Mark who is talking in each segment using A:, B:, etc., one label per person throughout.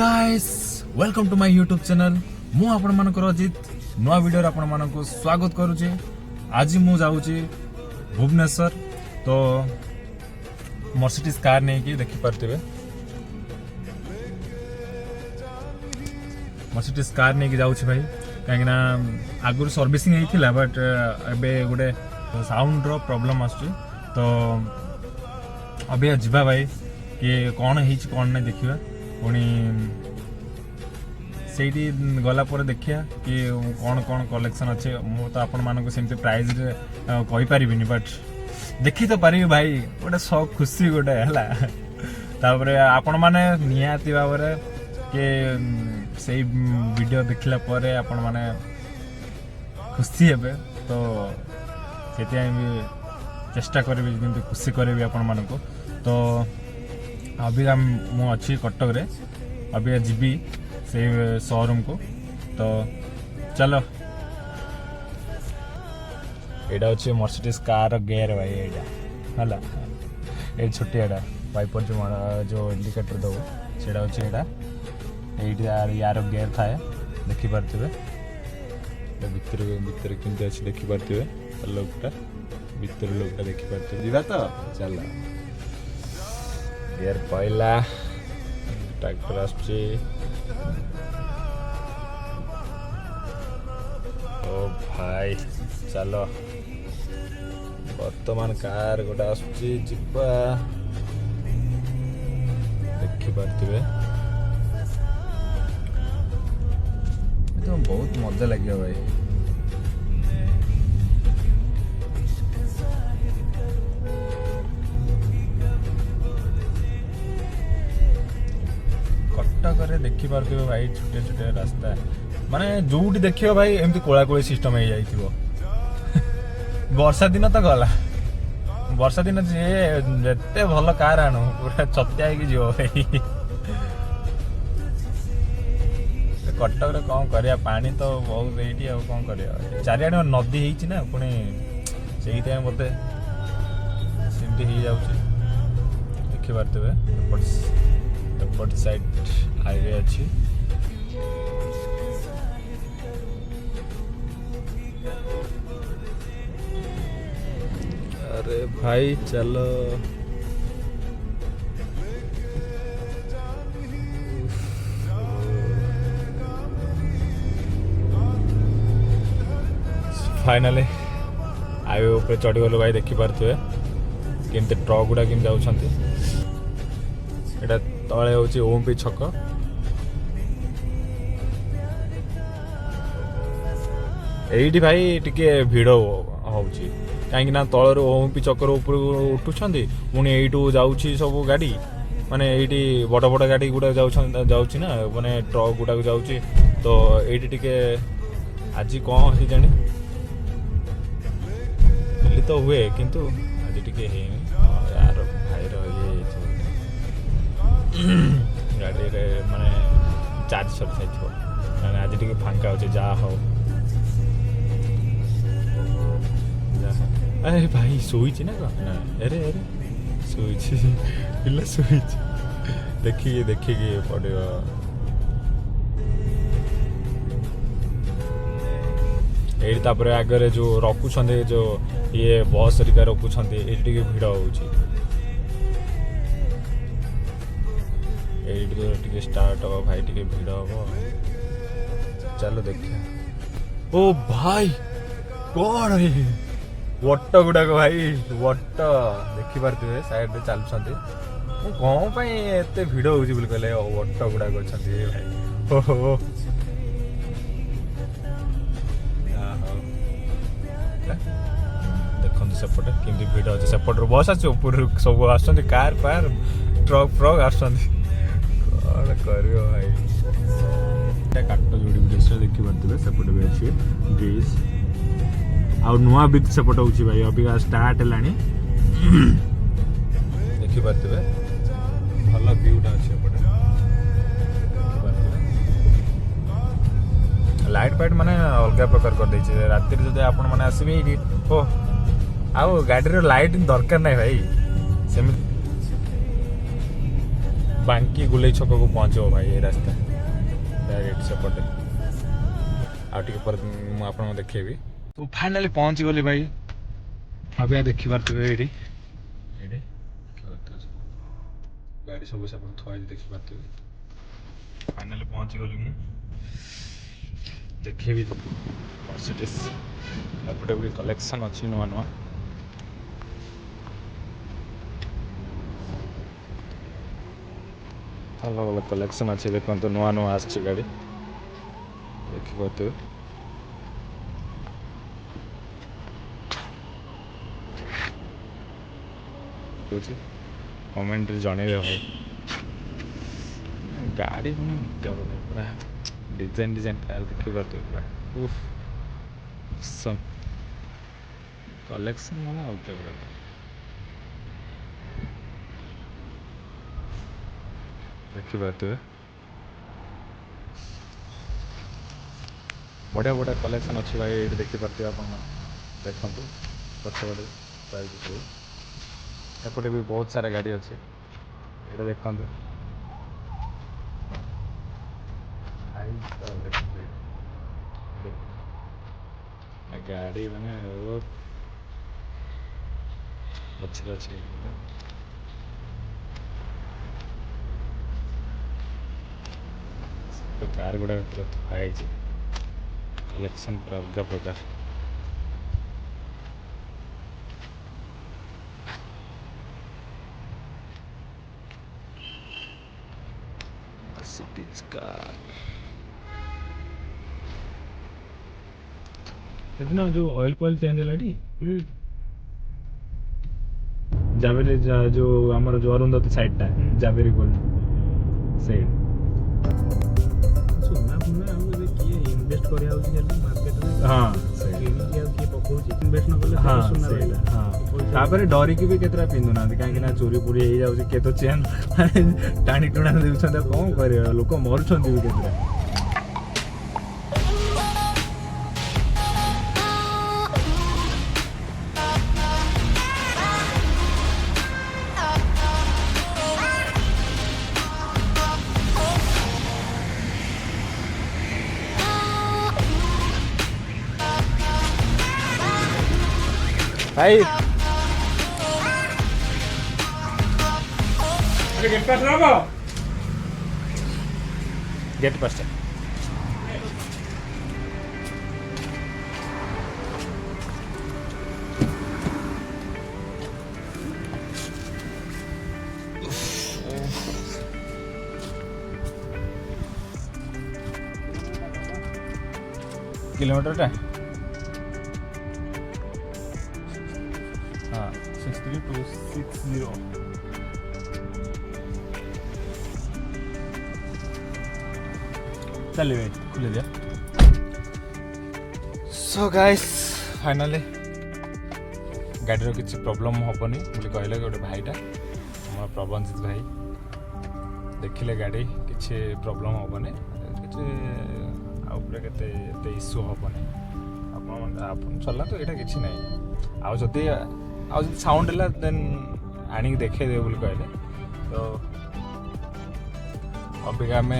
A: Guys welcome to my YouTube channel मु आपण मानकर अजित नवा वीडियो आपण मानक स्वागत करूचे। आज मु जाऊची भुवनेश्वर तो मर्सिडीज कार नहीं कि देखि पारथिबे मर्सिडीज कार नहीं कि जाऊची भाई कहीं ना आगुर सर्विसिंग हेतिला बट एबे गोटे साउंड रो प्रॉब्लम आछी तो अबे जिबा भाई कि कौन हेछि कौन नहीं देखिबा पुणी से गला देखिया कि कौन कौन कलेक्शन अच्छे मु तो आपण मानक सेमती प्राइस कहि परिबिनी बट देखि तो पारि भाई गोटे सब खुशी गोटे है तापर आपण माने निहाती भाव कि से वीडियो देखला परे आपण माने खुशी हेबे तो से चेष्टा करी खुशी करी आपण मानक तो अभी मु अच्छी कटक रे अभी जीवी से शोरूम को तो चलो एटा अच्छे मर्सिडीज कार गेयर भाई एटा हला ए छोटियाटा वाइपर जो इंडिकेटर दो सेटा अच्छे एटा यार गेयर थाए देखि पारथिबे भीतर भीतर केमती अच्छे देखि पारथिबे लोकटा भीतर लोकटा देखि पारथिबे जीवा तो चलो गेयर पहला ट्रैक्टर आसुची ओ भाई चलो वर्तमान कार गोटे आसुची जिबा देखि पारथिबे तो बहुत मजा लगे भाई कटक देखि पारथिबे भाई छोटे छोटे रास्ता माने जोटी देखियो भाई एमती कोला कोली सिस्टम हो जाइथिबो वर्षा दिन तो गला वर्षा दिन जेते भल कार आनु पूरा चत्या कि जीव भाई कटक रे कौन करिया पानी तो बहुत एठी आ कौन करिया चारियाडे नदी हेछि ना पुणी सेही टाइम मते सेमती ही जाउछि देखि पारथिबे एपट साइड हाईवे अच्छी अरे भाई चलो फाइनली हाईवे ऊपर चढ़ी गलु भाई देखि पारथिबे केमते ट्रक गुडा केम जाउछंती एटा तले होची ओमपी छक एइठी भाई टिके भिड़ होउची काहेकि ना तलर ओमपी चक्कर ऊपर उठुछंती पुणी एइटू जाउची सब गाड़ी माने एइठी बड़ बड़ गाड़ी गुडा जाउची ना माने ट्रक गुडा जाउची तो एइठी टिके आज कौन है जानी दिल्ली तो हुए किंतु आज टिके हे यार भाई गाड़ी रे माने चार्ज सब साइज माने आज टिके फांका होचे जा हो अरे भाई सोईची ना ना अरे अरे सोईची पिला सोईची देखिए पड़ेगा एठी तापरे आगे जो रखुछंदे जो ये बस रिका रखुछंदे एठी टिके भिड़ होउची एठी टिके स्टार्ट हो भाई टिके भिड़ हो चलो देखिए ओ भाई कौन है वट गुड़ाक भाई वट देखि पारथिबे साइड रे चलुछंती कौन पाई एते भिड़ होउची बोल कहले वट गुड़ाक अछंती भाई ओहो देखो सेपटे केमती भिड़ अच्छे सेपट बस आस सब आसुँच कार पार ट्रक फ्रक आसुँच कौन कर भाई काट जोड़ी ब्रिज देखी पारे सेपटे भी अच्छे ब्रिज आ नुआ ब्रिज सेपट हो भाई अबिका स्टार्ट है देखी पारे भल व्यूटा अच्छे लाइट फाइट माने अलग प्रकार कर देछि रात जब आपण माने आसबे ओ आउ गाड़ी रो लाइट दरकार नहीं भाई सेम बांकी गुलेई छक को पहुँचो भाई ये रास्ता डायरेक्ट सेपटे आउटे पर आपको देखेबी तो फाइनाली पहुँची गली भाई अब या देखी पारे ये गाड़ी सब थोड़ा देखी पारे फाइनाली पहुँची गली मुझे देखेबी मर्सिडीज एपटे भी कलेक्शन अच्छी नुआ नुआ अलग अलग कलेक्शन अच्छी देखो तो नुआ नुआ आस गाड़ी देखिए कमेंट जनइबे भाई गाड़ी पूरा डिजाइन डिजाइन टायर देखी पारे पूरा उफ सब कलेक्शन माने आउटे देखी पारे बढ़िया बढ़िया कलेक्शन अच्छी भाई ये देखी पारे आप देखु पछपटे एपटे भी बहुत सारा गाड़ी अच्छे ये देखते गाड़ी मैंने अच्छे अच्छे तो कार गुड़ा पूरा थुआई कलेक्शन पूरा अलग प्रकार मर्सिडीज कार इतना जो ऑयल पॉइल चेंज है जावेरी जो आमर जो अरुंधति साइडटा जावेरी गोल्ड से सोना पुना हम किए इन्वेस्ट करिया होची जल्दी मार्केट रे हां से किया के पकोची इन्वेस्ट न करले सोना रहला हां तापर डरी की भी केतरा पिंदु ना काहे कि ना चोरी पूरी हे जाउची के तो चेन टाणी टुणा देउछन त कोन करे लोक मरछन भी केतरा भाई गेट पास रहो गेट पास किलोमीटर टा 63260 चलिए भाई खुले दिया सो गाइस फाइनली गाड़ी किसी प्रॉब्लम हेनी बोली कहले गोटे भाईटा आम प्रबंजित भाई देखिले गाड़ी किसी प्रॉब्लम हेनी किसी इश्यू हेनी आप चला तो यहाँ किसी ना आदि साउंड है देन आनी देखे दे बोली कहले तो अबिका आम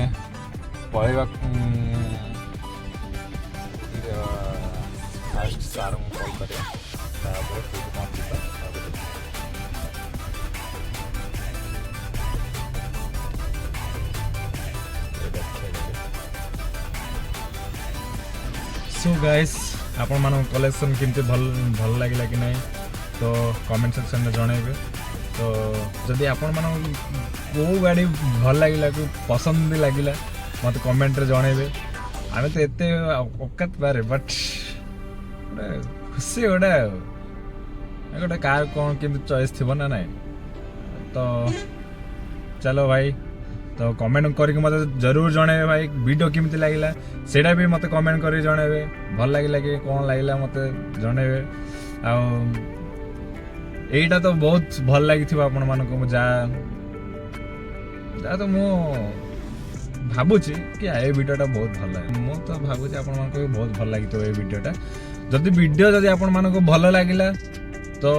A: पलैबा फास्ट सार कल कर सो गाइस आपण मान कलेक्शन केमती भल लगे कि नहीं तो कमेंट सेक्शन में जनइबे तो जदि आपण मान को गाड़ी भल लगे को पसंद भी लगे मत कमेंट रे जनइबे आमे तो एते औकात बारे बट खुशी गोटे गोटे कार कौन केमती चॉइस थी ना ना तो चलो भाई तो कमेंट करके मत जरूर जनइबे भाई वीडियो केमती लगे सेटा भी मत कमेंट कर जनइबे भल लगे कि कौन लगे मत जनइबे आईटा तो बहुत भल लगी आपण मान जा तो मु भावुची कि ये वीडियोटा बहुत भल लगे मु तो भावुची आपण मान को बहुत भल लगी ये वीडियोटा जदि वीडियो जदि आपण मान को भल लगिला तो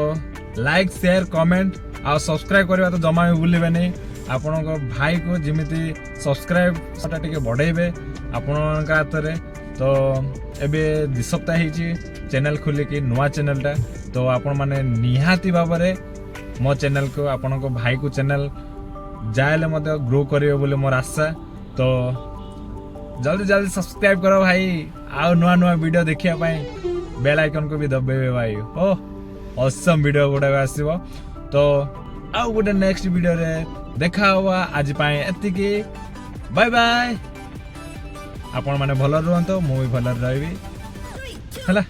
A: लाइक शेयर कमेंट आ सब्सक्राइब करवा तो जमा भी भूलिबे नहीं ଆପଣଙ୍କ ଭାଇକୁ ଯେମିତି ସବସ୍କ୍ରାଇବ୍ ସେଟା ଟିକେ ବଢ଼େଇବେ ଆପଣଙ୍କ ହାତରେ। ତ ଏବେ 2 ସପ୍ତାହ ହେଇଛି ଚ୍ୟାନେଲ୍ ଖୋଲିକି ନୂଆ ଚ୍ୟାନେଲ୍ଟା। ତ ଆପଣମାନେ ନିହାତି ଭାବରେ ମୋ ଚ୍ୟାନେଲ୍କୁ ଆପଣଙ୍କ ଭାଇକୁ ଚ୍ୟାନେଲ୍ ଯାହେଲେ ମଧ୍ୟ ଗ୍ରୋ କରିବେ ବୋଲି ମୋର ଆଶା। ତ ଜଲ୍ଦି ଜଲ୍ଦି ସବସ୍କ୍ରାଇବ୍ କର ଭାଇ, ଆଉ ନୂଆ ନୂଆ ଭିଡ଼ିଓ ଦେଖିବା ପାଇଁ ବେଲ୍ ଆଇକନ୍କୁ ବି ଦବେଇବେ ଭାଇ। ଓ ଅସମ୍ ଭିଡ଼ିଓ ଗୁଡ଼ାକ ଆସିବ। ତ ଆଉ ଗୋଟେ ନେକ୍ସଟ ଭିଡ଼ିଓରେ ଦେଖା ହବା। ଆଜି ପାଇଁ ଏତିକି, ବାଏ ବାଏ। ଆପଣମାନେ ଭଲରେ ରୁହନ୍ତୁ, ମୁଁ ବି ଭଲରେ ରହିବି ହେଲା।